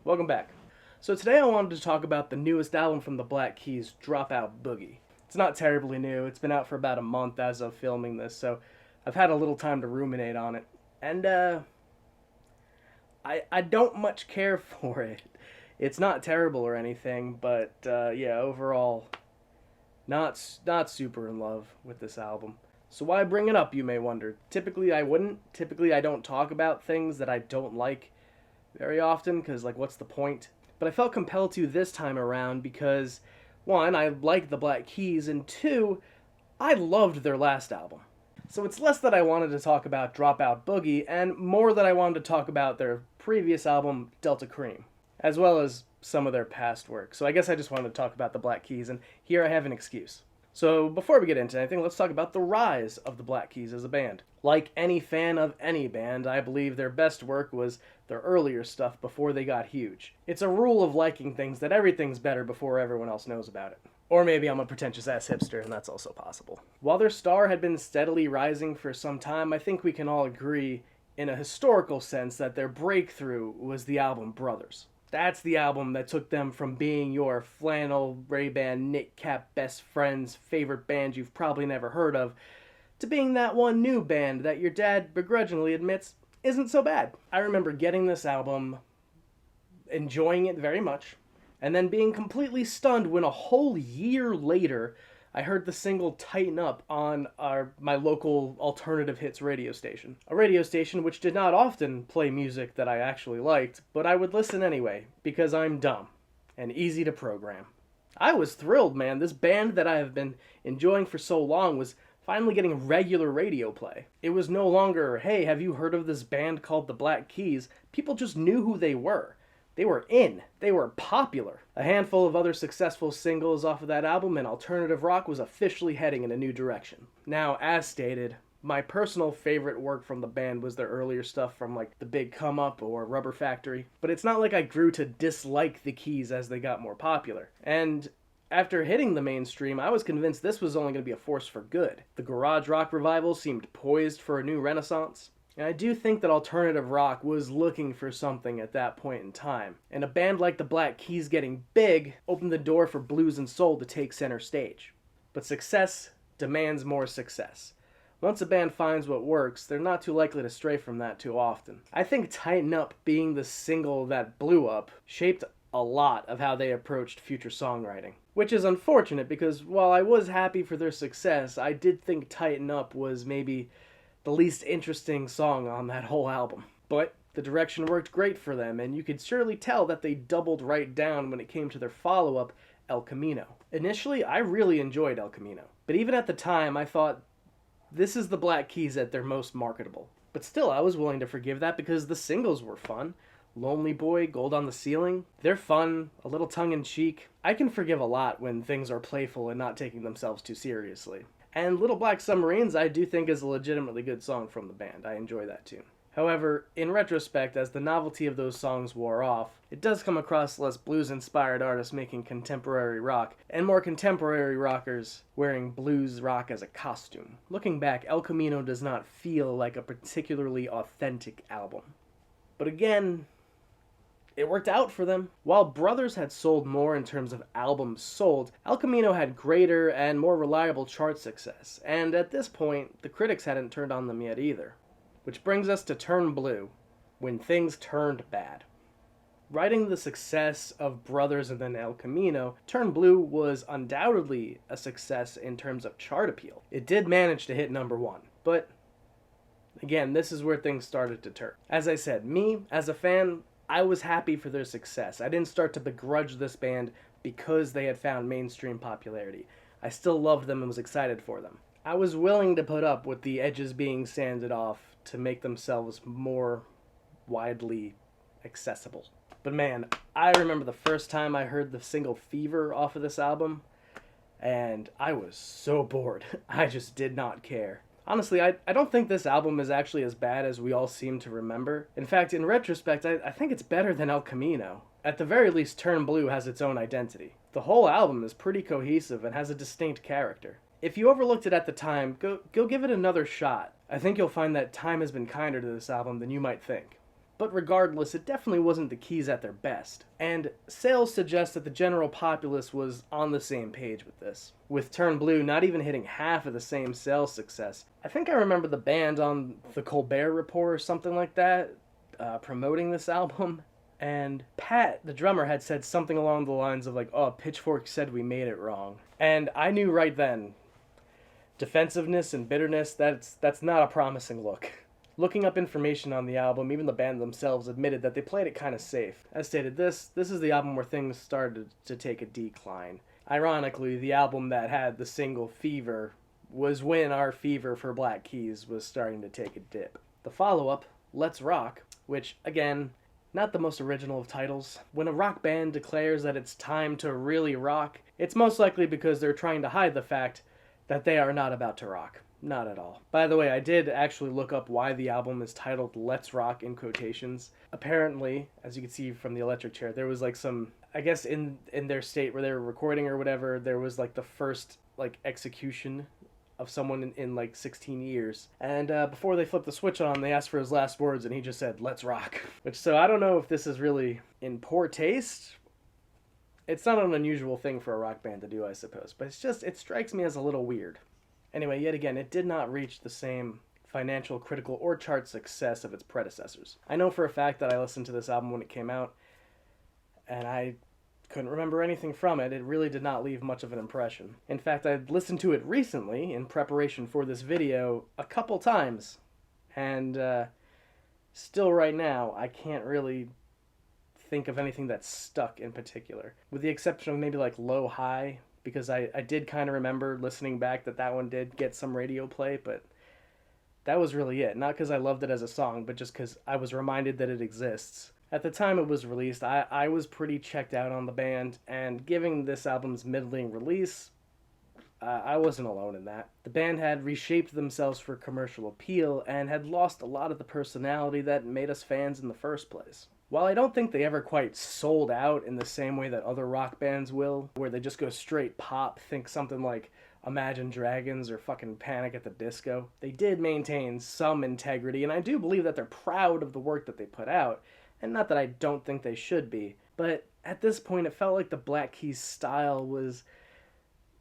Welcome back. So today I wanted to talk about the newest album from the Black Keys, Dropout Boogie. It's not terribly new, it's been out for about a month as of filming this, so I've had a little time to ruminate on it. And, I don't much care for it. It's not terrible or anything, but, yeah, overall, not super in love with this album. So why bring it up, you may wonder. Typically I wouldn't. Typically I don't talk about things that I don't like very often, because, like, what's the point? But I felt compelled to this time around because, one, I like the Black Keys, and two, I loved their last album. So it's less that I wanted to talk about Dropout Boogie, and more that I wanted to talk about their previous album, Delta Cream, as well as some of their past work. So I guess I just wanted to talk about the Black Keys, and here I have an excuse. So before we get into anything, let's talk about the rise of the Black Keys as a band. Like any fan of any band, I believe their best work was their earlier stuff before they got huge. It's a rule of liking things that everything's better before everyone else knows about it. Or maybe I'm a pretentious ass hipster, and that's also possible. While their star had been steadily rising for some time, I think we can all agree, in a historical sense, that their breakthrough was the album Brothers. That's the album that took them from being your flannel, Ray-Ban, knit cap best friend's favorite band you've probably never heard of, to being that one new band that your dad begrudgingly admits isn't so bad. I remember getting this album, enjoying it very much, and then being completely stunned when a whole year later I heard the single Tighten Up on my local alternative hits radio station. A radio station which did not often play music that I actually liked, but I would listen anyway, because I'm dumb and easy to program. I was thrilled, man. This band that I have been enjoying for so long was finally getting regular radio play. It was no longer, hey, have you heard of this band called the Black Keys? People just knew who they were. They were in. They were popular. A handful of other successful singles off of that album, and alternative rock was officially heading in a new direction. Now, as stated, my personal favorite work from the band was their earlier stuff from, like, The Big Come Up or Rubber Factory. But it's not like I grew to dislike the Keys as they got more popular. And after hitting the mainstream, I was convinced this was only going to be a force for good. The garage rock revival seemed poised for a new renaissance. And I do think that alternative rock was looking for something at that point in time. And a band like the Black Keys getting big opened the door for blues and soul to take center stage. But success demands more success. Once a band finds what works, they're not too likely to stray from that too often. I think Tighten Up being the single that blew up shaped a lot of how they approached future songwriting. Which is unfortunate because while I was happy for their success, I did think Tighten Up was maybe the least interesting song on that whole album. But the direction worked great for them, and you could surely tell that they doubled right down when it came to their follow-up, El Camino. Initially, I really enjoyed El Camino, but even at the time, I thought, this is the Black Keys at their most marketable. But still, I was willing to forgive that because the singles were fun. Lonely Boy, Gold on the Ceiling, they're fun, a little tongue-in-cheek. I can forgive a lot when things are playful and not taking themselves too seriously. And Little Black Submarines I do think is a legitimately good song from the band. I enjoy that tune. However, in retrospect, as the novelty of those songs wore off, it does come across less blues-inspired artists making contemporary rock, and more contemporary rockers wearing blues rock as a costume. Looking back, El Camino does not feel like a particularly authentic album. But again, it worked out for them. While Brothers had sold more in terms of albums sold, El Camino had greater and more reliable chart success, and at this point, the critics hadn't turned on them yet either. Which brings us to Turn Blue, when things turned bad. Riding the success of Brothers and then El Camino, Turn Blue was undoubtedly a success in terms of chart appeal. It did manage to hit number one, but again, this is where things started to turn. As I said, me, as a fan, I was happy for their success. I didn't start to begrudge this band because they had found mainstream popularity. I still loved them and was excited for them. I was willing to put up with the edges being sanded off to make themselves more widely accessible. But man, I remember the first time I heard the single Fever off of this album, and I was so bored. I just did not care. Honestly, I don't think this album is actually as bad as we all seem to remember. In fact, in retrospect, I think it's better than El Camino. At the very least, Turn Blue has its own identity. The whole album is pretty cohesive and has a distinct character. If you overlooked it at the time, go give it another shot. I think you'll find that time has been kinder to this album than you might think. But regardless, it definitely wasn't the Keys at their best. And sales suggest that the general populace was on the same page with this, with Turn Blue not even hitting half of the same sales success. I think I remember the band on the Colbert Report or something like that, promoting this album. And Pat, the drummer, had said something along the lines of like, oh, Pitchfork said we made it wrong. And I knew right then, defensiveness and bitterness, that's not a promising look. Looking up information on the album, even the band themselves admitted that they played it kind of safe. As stated, this is the album where things started to take a decline. Ironically, the album that had the single Fever was when our fever for Black Keys was starting to take a dip. The follow-up, Let's Rock, which, again, not the most original of titles. When a rock band declares that it's time to really rock, it's most likely because they're trying to hide the fact that they are not about to rock. Not at all. By the way, I did actually look up why the album is titled Let's Rock in quotations. Apparently, as you can see from the electric chair, there was like some, I guess in their state where they were recording or whatever, there was like the first like execution of someone in like 16 years. And before they flipped the switch on, they asked for his last words and he just said, "Let's rock." Which, so I don't know if this is really in poor taste. It's not an unusual thing for a rock band to do, I suppose, but it strikes me as a little weird. Anyway, yet again, it did not reach the same financial, critical, or chart success of its predecessors. I know for a fact that I listened to this album when it came out, and I couldn't remember anything from it. It really did not leave much of an impression. In fact, I listened to it recently in preparation for this video a couple times, and still right now, I can't really think of anything that's stuck in particular, with the exception of maybe like Low High, because I did kind of remember listening back that one did get some radio play, but that was really it. Not because I loved it as a song, but just because I was reminded that it exists. At the time it was released, I was pretty checked out on the band, and given this album's middling release, I wasn't alone in that. The band had reshaped themselves for commercial appeal, and had lost a lot of the personality that made us fans in the first place. While I don't think they ever quite sold out in the same way that other rock bands will, where they just go straight pop, think something like Imagine Dragons or fucking Panic at the Disco, they did maintain some integrity, and I do believe that they're proud of the work that they put out, and not that I don't think they should be, but at this point it felt like the Black Keys style was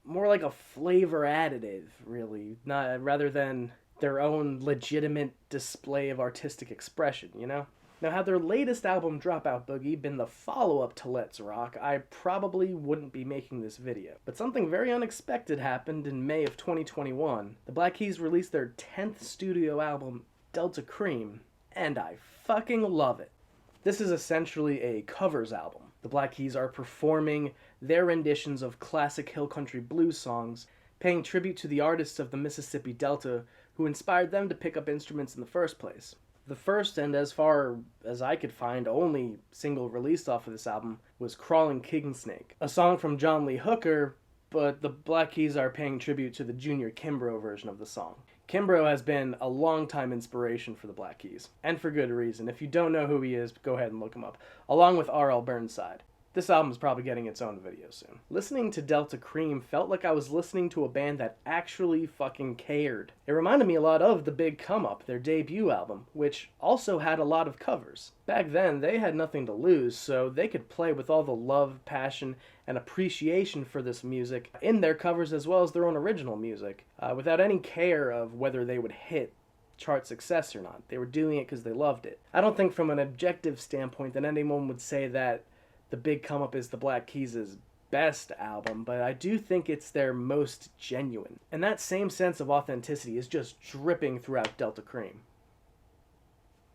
more like a flavor additive, really, rather than their own legitimate display of artistic expression, you know? Now, had their latest album, Dropout Boogie, been the follow-up to Let's Rock, I probably wouldn't be making this video. But something very unexpected happened in May of 2021. The Black Keys released their 10th studio album, Delta Cream, and I fucking love it. This is essentially a covers album. The Black Keys are performing their renditions of classic hill country blues songs, paying tribute to the artists of the Mississippi Delta who inspired them to pick up instruments in the first place. The first, and as far as I could find, only single released off of this album was Crawling King Snake, a song from John Lee Hooker, but the Black Keys are paying tribute to the Junior Kimbrough version of the song. Kimbrough has been a long-time inspiration for the Black Keys, and for good reason. If you don't know who he is, go ahead and look him up, along with R.L. Burnside. This album is probably getting its own video soon. Listening to Delta Cream felt like I was listening to a band that actually fucking cared. It reminded me a lot of The Big Come Up, their debut album, which also had a lot of covers. Back then, they had nothing to lose, so they could play with all the love, passion, and appreciation for this music in their covers as well as their own original music, without any care of whether they would hit chart success or not. They were doing it because they loved it. I don't think from an objective standpoint that anyone would say that The Big Come Up is the Black Keys' best album, but I do think it's their most genuine. And that same sense of authenticity is just dripping throughout Delta Cream.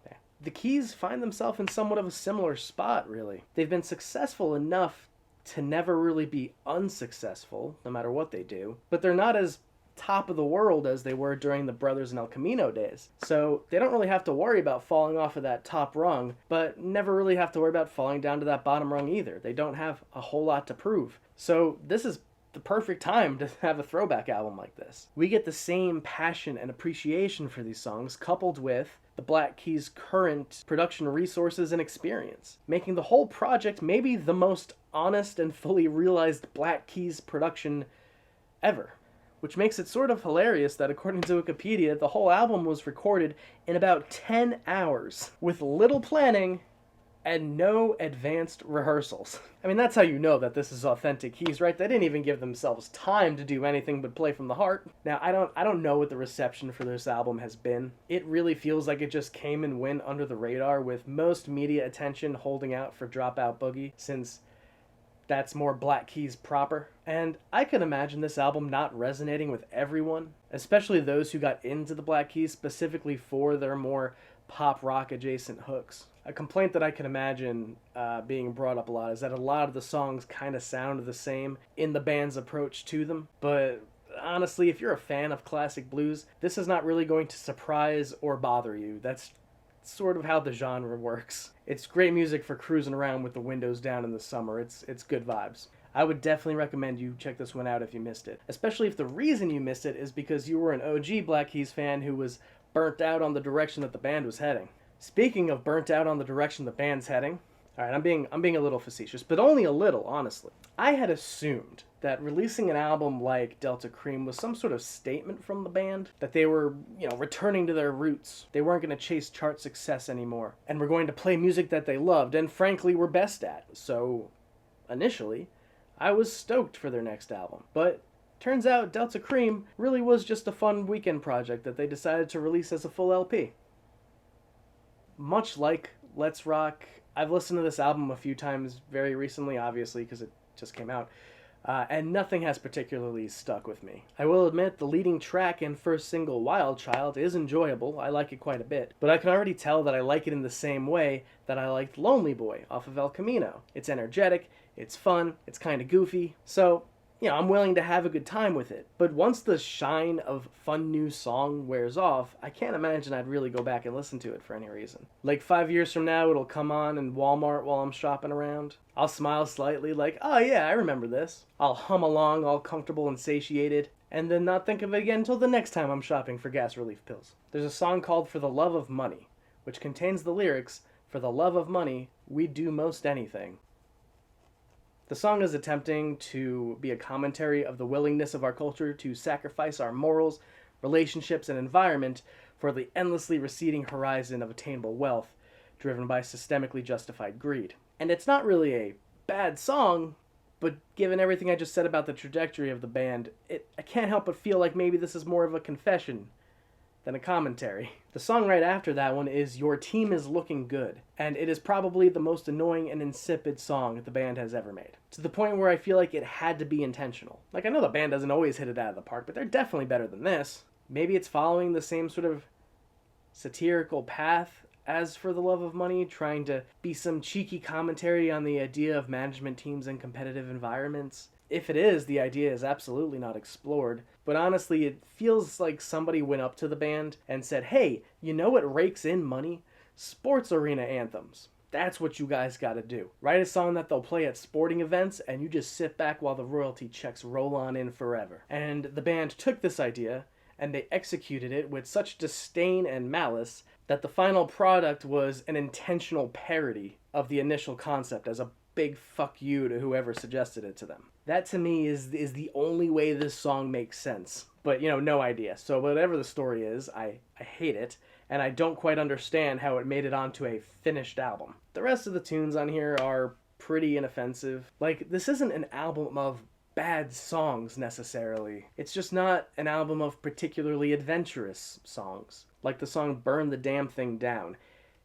Yeah. The Keys find themselves in somewhat of a similar spot, really. They've been successful enough to never really be unsuccessful, no matter what they do, but they're not as top of the world as they were during the Brothers and El Camino days. So they don't really have to worry about falling off of that top rung, but never really have to worry about falling down to that bottom rung either. They don't have a whole lot to prove. So this is the perfect time to have a throwback album like this. We get the same passion and appreciation for these songs coupled with the Black Keys' current production resources and experience, making the whole project maybe the most honest and fully realized Black Keys production ever. which makes it sort of hilarious that according to Wikipedia, the whole album was recorded in about 10 hours, with little planning and no advanced rehearsals. I mean, that's how you know that this is authentic Keys, right? They didn't even give themselves time to do anything but play from the heart. Now, I don't know what the reception for this album has been. It really feels like it just came and went under the radar, with most media attention holding out for Dropout Boogie, since that's more Black Keys proper. And I can imagine this album not resonating with everyone, especially those who got into the Black Keys specifically for their more pop rock adjacent hooks. A complaint that I can imagine being brought up a lot is that a lot of the songs kind of sound the same in the band's approach to them. But honestly, if you're a fan of classic blues, this is not really going to surprise or bother you. That's sort of how the genre works. It's great music for cruising around with the windows down in the summer. It's good vibes. I would definitely recommend you check this one out if you missed it. Especially if the reason you missed it is because you were an OG Black Keys fan who was burnt out on the direction that the band was heading. Speaking of burnt out on the direction the band's heading, alright, I'm being a little facetious, but only a little, honestly. I had assumed that releasing an album like Delta Kream was some sort of statement from the band, that they were, returning to their roots. They weren't going to chase chart success anymore, and were going to play music that they loved, and frankly were best at. So, initially, I was stoked for their next album. But turns out Delta Kream really was just a fun weekend project that they decided to release as a full LP. Much like Let's Rock, I've listened to this album a few times very recently, obviously, because it just came out, and nothing has particularly stuck with me. I will admit the leading track and first single, Wild Child, is enjoyable. I like it quite a bit, but I can already tell that I like it in the same way that I liked Lonely Boy off of El Camino. It's energetic, it's fun, it's kind of goofy, so I'm willing to have a good time with it. But once the shine of fun new song wears off, I can't imagine I'd really go back and listen to it for any reason. Like 5 years from now, it'll come on in Walmart while I'm shopping around. I'll smile slightly like, oh yeah, I remember this. I'll hum along all comfortable and satiated, and then not think of it again until the next time I'm shopping for gas relief pills. There's a song called For the Love of Money, which contains the lyrics, "For the love of money, we'd do most anything." The song is attempting to be a commentary of the willingness of our culture to sacrifice our morals, relationships, and environment for the endlessly receding horizon of attainable wealth, driven by systemically justified greed. And it's not really a bad song, but given everything I just said about the trajectory of the band, I can't help but feel like maybe this is more of a confession than a commentary. The song right after that one is Your Team Is Looking Good, and it is probably the most annoying and insipid song the band has ever made. To the point where I feel like it had to be intentional. Like, I know the band doesn't always hit it out of the park, but they're definitely better than this. Maybe it's following the same sort of satirical path as For the Love of Money, trying to be some cheeky commentary on the idea of management teams and competitive environments. If it is, the idea is absolutely not explored, but honestly, it feels like somebody went up to the band and said, hey, you know what rakes in money? Sports arena anthems. That's what you guys gotta do. Write a song that they'll play at sporting events, and you just sit back while the royalty checks roll on in forever. And the band took this idea, and they executed it with such disdain and malice that the final product was an intentional parody of the initial concept as a big fuck you to whoever suggested it to them. That to me is the only way this song makes sense. But, no idea. So whatever the story is, I hate it, and I don't quite understand how it made it onto a finished album. The rest of the tunes on here are pretty inoffensive. Like, this isn't an album of bad songs necessarily. It's just not an album of particularly adventurous songs. Like the song Burn the Damn Thing Down.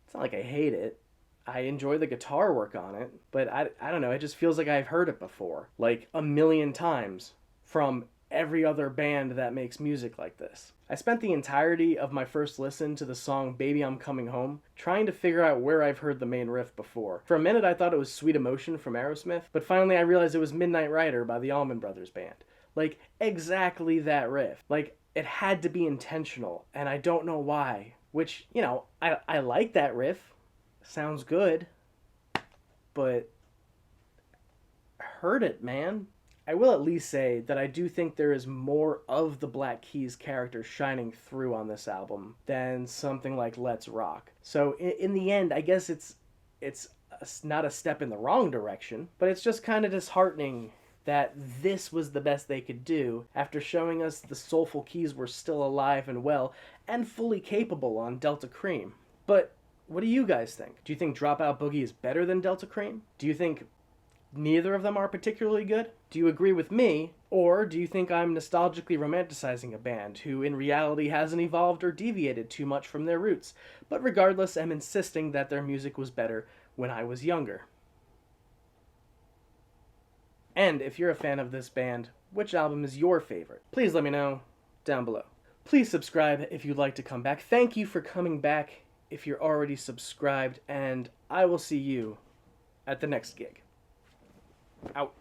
It's not like I hate it. I enjoy the guitar work on it, but I don't know, it just feels like I've heard it before, like a million times, from every other band that makes music like this. I spent the entirety of my first listen to the song Baby I'm Coming Home trying to figure out where I've heard the main riff before. For a minute I thought it was Sweet Emotion from Aerosmith, but finally I realized it was Midnight Rider by the Allman Brothers Band. Like, exactly that riff. Like, it had to be intentional, and I don't know why. Which, I like that riff. Sounds good, but heard it, man. I will at least say that I do think there is more of the Black Keys character shining through on this album than something like Let's Rock. So in the end, I guess it's not a step in the wrong direction, but it's just kind of disheartening that this was the best they could do after showing us the soulful keys were still alive and well and fully capable on Delta Kream. But what do you guys think? Do you think Dropout Boogie is better than Delta Kream? Do you think neither of them are particularly good? Do you agree with me, or do you think I'm nostalgically romanticizing a band who in reality hasn't evolved or deviated too much from their roots, but regardless am insisting that their music was better when I was younger? And if you're a fan of this band, which album is your favorite? Please let me know down below. Please subscribe if you'd like to come back. Thank you for coming back if you're already subscribed, and I will see you at the next gig. Out.